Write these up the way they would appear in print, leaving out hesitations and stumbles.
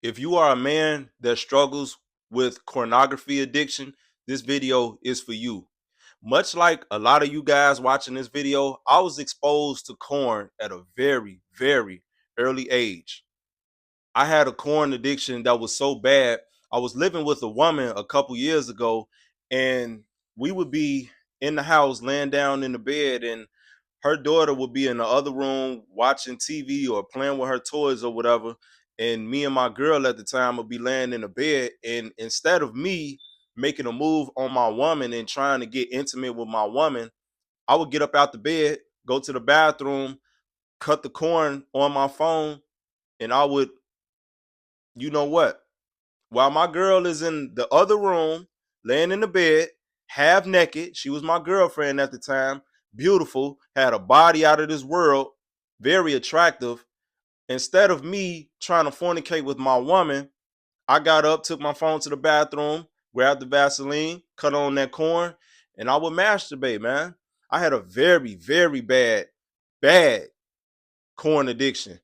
If you are a man that struggles with pornography addiction, this video is for you. Much like a lot of you guys watching this video, I was exposed to corn at a very, very early age. I had a corn addiction that was so bad. I was living with a woman a couple years ago, and we would be in the house laying down in the bed, and her daughter would be in the other room watching TV or playing with her toys or whatever. And me and my girl at the time would be laying in the bed. And instead of me making a move on my woman and trying to get intimate with my woman, I would get up out the bed, go to the bathroom, cut the cord on my phone, and I would, you know what? While my girl is in the other room, laying in the bed, half naked, she was my girlfriend at the time, beautiful, had a body out of this world, very attractive. Instead of me trying to fornicate with my woman, I got up, took my phone to the bathroom, grabbed the Vaseline, cut on that corn, and I would masturbate, man. I had a very, very bad corn addiction.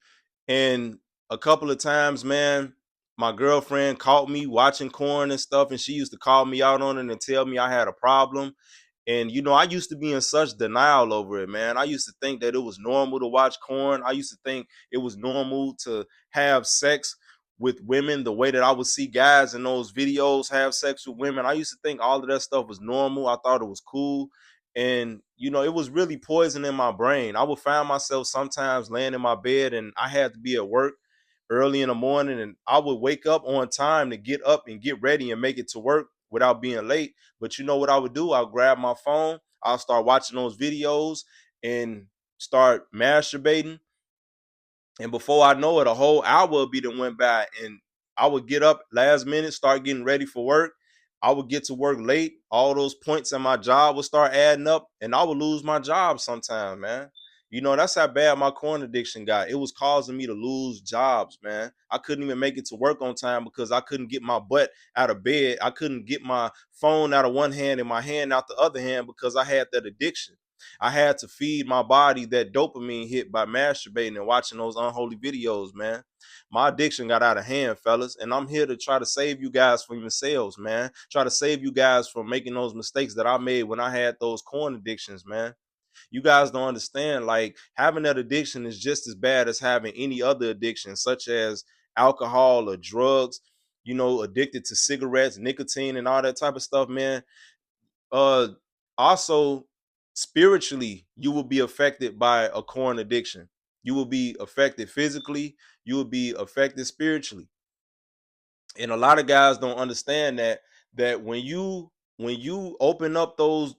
And a couple of times, man, my girlfriend caught me watching corn and stuff, and she used to call me out on it and tell me I had a problem. And I used to be in such denial over it, man. I used to think that it was normal to watch corn. I used to think it was normal to have sex with women the way that I would see guys in those videos have sex with women. I used to think all of that stuff was normal. I thought it was cool. And it was really poison in my brain. I would find myself sometimes laying in my bed and I had to be at work early in the morning, and I would wake up on time to get up and get ready and make it to work without being late. But you know what I would do? I'll grab my phone, I'll start watching those videos and start masturbating. And before I know it, a whole hour would be that went by, and I would get up last minute, start getting ready for work. I would get to work late. All those points in my job would start adding up, and I would lose my job sometime, man. That's how bad my corn addiction got. It was causing me to lose jobs, man. I couldn't even make it to work on time because I couldn't get my butt out of bed. I couldn't get my phone out of one hand and my hand out the other hand because I had that addiction. I had to feed my body that dopamine hit by masturbating and watching those unholy videos, man. My addiction got out of hand, fellas, and I'm here to try to save you guys from yourselves, man. Try to save you guys from making those mistakes that I made when I had those corn addictions, man. You guys don't understand, like, having that addiction is just as bad as having any other addiction, such as alcohol or drugs, addicted to cigarettes, nicotine, and all that type of stuff, man. uh Also, spiritually, you will be affected by a corn addiction. You will be affected physically, you will be affected spiritually. And a lot of guys don't understand that when you open up doors.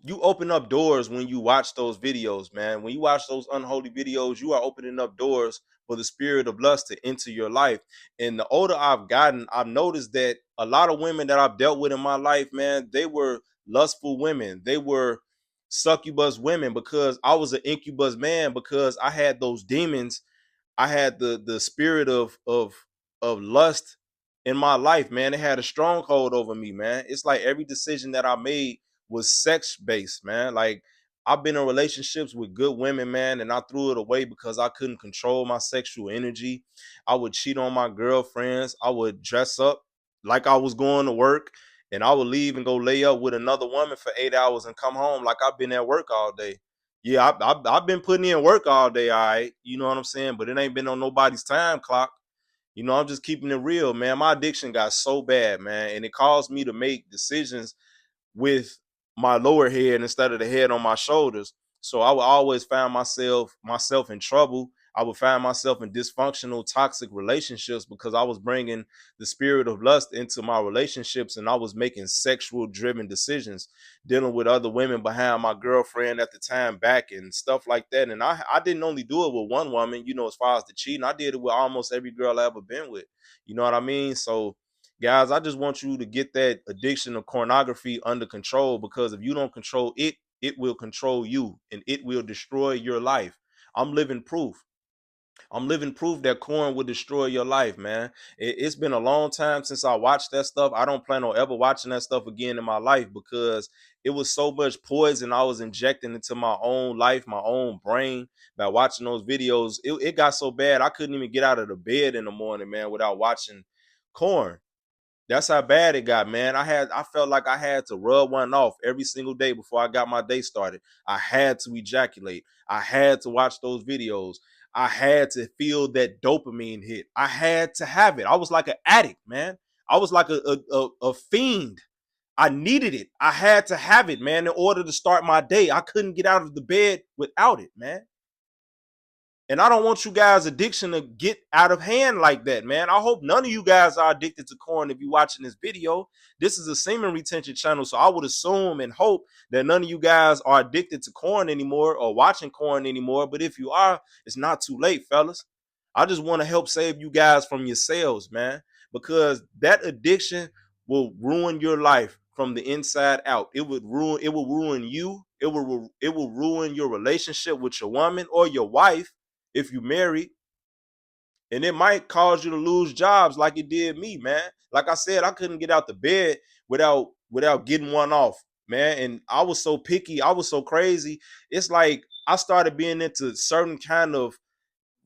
When you watch those videos, man, when you watch those unholy videos, you are opening up doors for the spirit of lust to enter your life. And the older I've gotten, I've noticed that a lot of women that I've dealt with in my life, man, they were lustful women. They were succubus women because I was an incubus man, because I had those demons. I had the spirit of lust in my life, man. It had a stronghold over me, man. It's like every decision that I made was sex based, man. Like, I've been in relationships with good women, man, and I threw it away because I couldn't control my sexual energy. I would cheat on my girlfriends. I would dress up like I was going to work, and I would leave and go lay up with another woman for 8 hours and come home like I've been at work all day. Yeah, I've been putting in work all day, all right. You know what I'm saying? But it ain't been on nobody's time clock. I'm just keeping it real, man. My addiction got so bad, man, and it caused me to make decisions with my lower head instead of the head on my shoulders. So I would always find myself in trouble. I would find myself in dysfunctional, toxic relationships because I was bringing the spirit of lust into my relationships, and I was making sexual driven decisions, dealing with other women behind my girlfriend at the time back and stuff like that. And I didn't only do it with one woman, as far as the cheating. I did it with almost every girl I ever been with. You know what I mean? So, guys, I just want you to get that addiction of pornography under control, because if you don't control it, it will control you and it will destroy your life. I'm living proof. I'm living proof that corn will destroy your life, man. It's been a long time since I watched that stuff. I don't plan on ever watching that stuff again in my life because it was so much poison I was injecting into my own life, my own brain, by watching those videos. It got so bad I couldn't even get out of the bed in the morning, man, without watching Corn. That's how bad it got, man. I felt like I had to rub one off every single day before I got my day started. I had to ejaculate. I had to watch those videos. I had to feel that dopamine hit. I had to have it. I was like an addict, man. I was like a fiend. I needed it. I had to have it, man, in order to start my day. I couldn't get out of the bed without it, man. And I don't want you guys' addiction to get out of hand like that, man. I hope none of you guys are addicted to corn if you're watching this video. This is a semen retention channel, so I would assume and hope that none of you guys are addicted to corn anymore or watching corn anymore. But if you are, it's not too late, fellas. I just want to help save you guys from yourselves, man, because that addiction will ruin your life from the inside out. It will ruin you. It will ruin your relationship with your woman or your wife if you married, and it might cause you to lose jobs like it did me, man. Like I said, I couldn't get out the bed without getting one off, man. And I was so picky, I was so crazy. It's like I started being into certain kind of,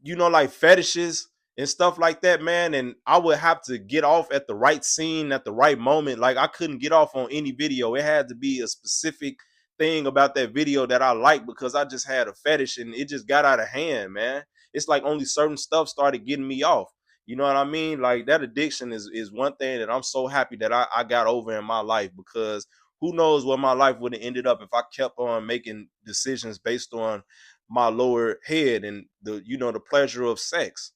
like fetishes and stuff like that, man. And I would have to get off at the right scene at the right moment. Like I couldn't get off on any video. It had to be a specific thing about that video that I liked because I just had a fetish and it just got out of hand, man. It's like only certain stuff started getting me off. You know what I mean? Like that addiction is one thing that I'm so happy that I got over in my life, because who knows what my life would have ended up if I kept on making decisions based on my lower head and the pleasure of sex.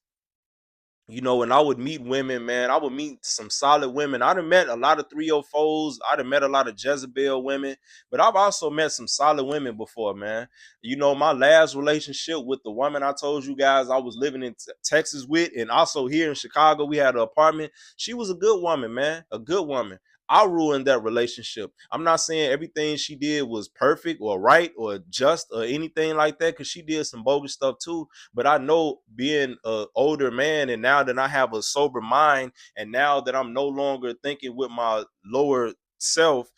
And I would meet women, man. I would meet some solid women. I'd have met a lot of 304s. I'd have met a lot of Jezebel women, but I've also met some solid women before, man. My last relationship with the woman I told you guys I was living in Texas with, and also here in Chicago, we had an apartment. She was a good woman, man. A good woman. I ruined that relationship. I'm not saying everything she did was perfect or right or just or anything like that, because she did some bogus stuff too. But I know, being an older man, and now that I have a sober mind, and now that I'm no longer thinking with my lower self,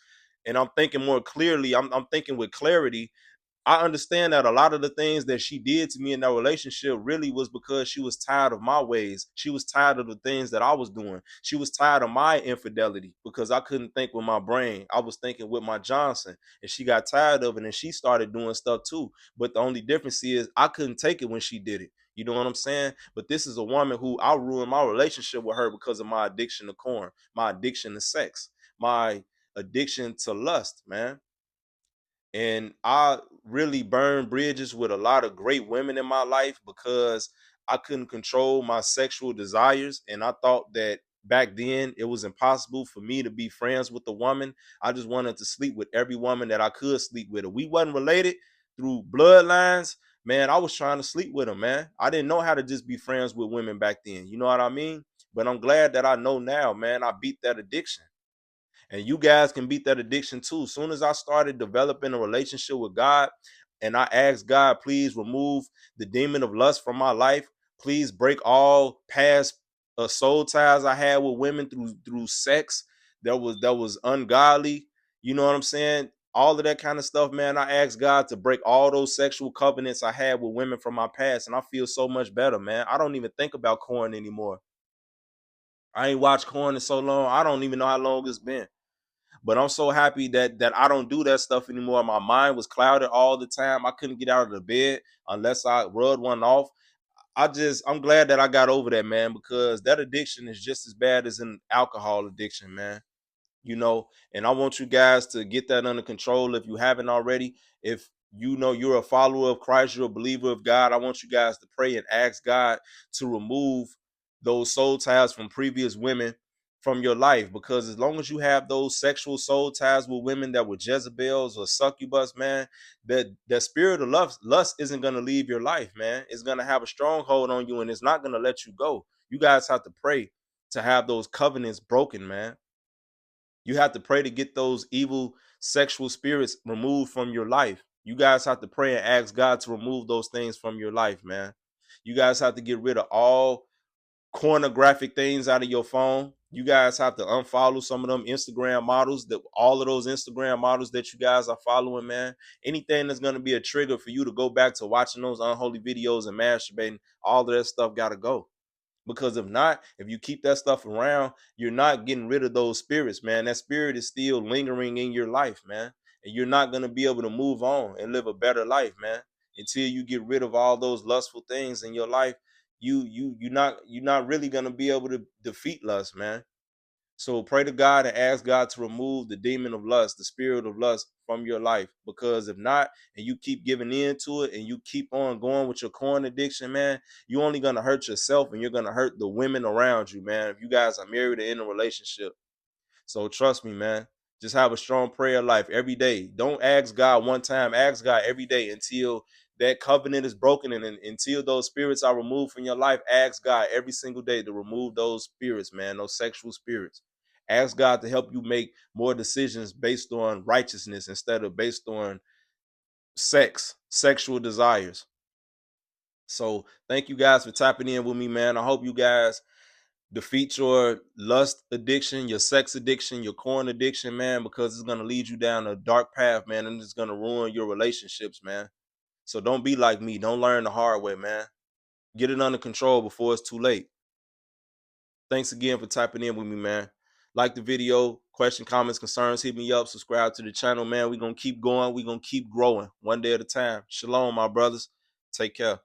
and I'm thinking more clearly, I'm thinking with clarity. I understand that a lot of the things that she did to me in that relationship really was because she was tired of my ways. She was tired of the things that I was doing. She was tired of my infidelity because I couldn't think with my brain. I was thinking with my Johnson, and she got tired of it and she started doing stuff too. But the only difference is I couldn't take it when she did it. You know what I'm saying? But this is a woman who I ruined my relationship with her because of my addiction to corn, my addiction to sex, my addiction to lust, man. And I really burned bridges with a lot of great women in my life because I couldn't control my sexual desires. And I thought that back then it was impossible for me to be friends with a woman. I just wanted to sleep with every woman that I could sleep with. If we wasn't related through bloodlines, man, I was trying to sleep with them, man. I didn't know how to just be friends with women back then. You know what I mean? But I'm glad that I know now, man. I beat that addiction. And you guys can beat that addiction too. As soon as I started developing a relationship with God, and I asked God, please remove the demon of lust from my life. Please break all past soul ties I had with women through sex that was ungodly. You know what I'm saying? All of that kind of stuff, man. I asked God to break all those sexual covenants I had with women from my past, and I feel so much better, man. I don't even think about corn anymore. I ain't watched corn in so long. I don't even know how long it's been. But I'm so happy that I don't do that stuff anymore. My mind was clouded all the time. I couldn't get out of the bed unless I rubbed one off. I'm glad that I got over that, man, because that addiction is just as bad as an alcohol addiction, man. And I want you guys to get that under control if you haven't already. If you're a follower of Christ, you're a believer of God, I want you guys to pray and ask God to remove those soul ties from previous women from your life, because as long as you have those sexual soul ties with women that were Jezebels or succubus, man, that spirit of lust isn't going to leave your life, man. It's going to have a stronghold on you, and it's not going to let you go. You guys have to pray to have those covenants broken, man. You have to pray to get those evil sexual spirits removed from your life. You guys have to pray and ask God to remove those things from your life, man. You guys have to get rid of all pornographic things out of your phone. You guys have to unfollow some of them Instagram models, that all of those Instagram models that you guys are following, man. Anything that's going to be a trigger for you to go back to watching those unholy videos and masturbating, all of that stuff got to go. Because if not, if you keep that stuff around, you're not getting rid of those spirits, man. That spirit is still lingering in your life, man. And you're not going to be able to move on and live a better life, man. Until you get rid of all those lustful things in your life, you're not really going to be able to defeat lust, man. So pray to God and ask God to remove the demon of lust, the spirit of lust from your life. Because if not, and you keep giving in to it and you keep on going with your corn addiction, man, you're only going to hurt yourself and you're going to hurt the women around you, man. If you guys are married or in a relationship. So trust me, man. Just have a strong prayer life every day. Don't ask God one time. Ask God every day until that covenant is broken and until those spirits are removed from your life. Ask God every single day to remove those spirits, man, those sexual spirits. Ask God to help you make more decisions based on righteousness instead of based on sexual desires. So thank you guys for tapping in with me, man. I hope you guys defeat your lust addiction, your sex addiction, your corn addiction, man, because it's going to lead you down a dark path, man, and it's going to ruin your relationships, man. So don't be like me. Don't learn the hard way, man. Get it under control before it's too late. Thanks again for typing in with me, man. Like the video, question, comments, concerns, hit me up, subscribe to the channel, man. We're going to keep going. We're going to keep growing one day at a time. Shalom, my brothers. Take care.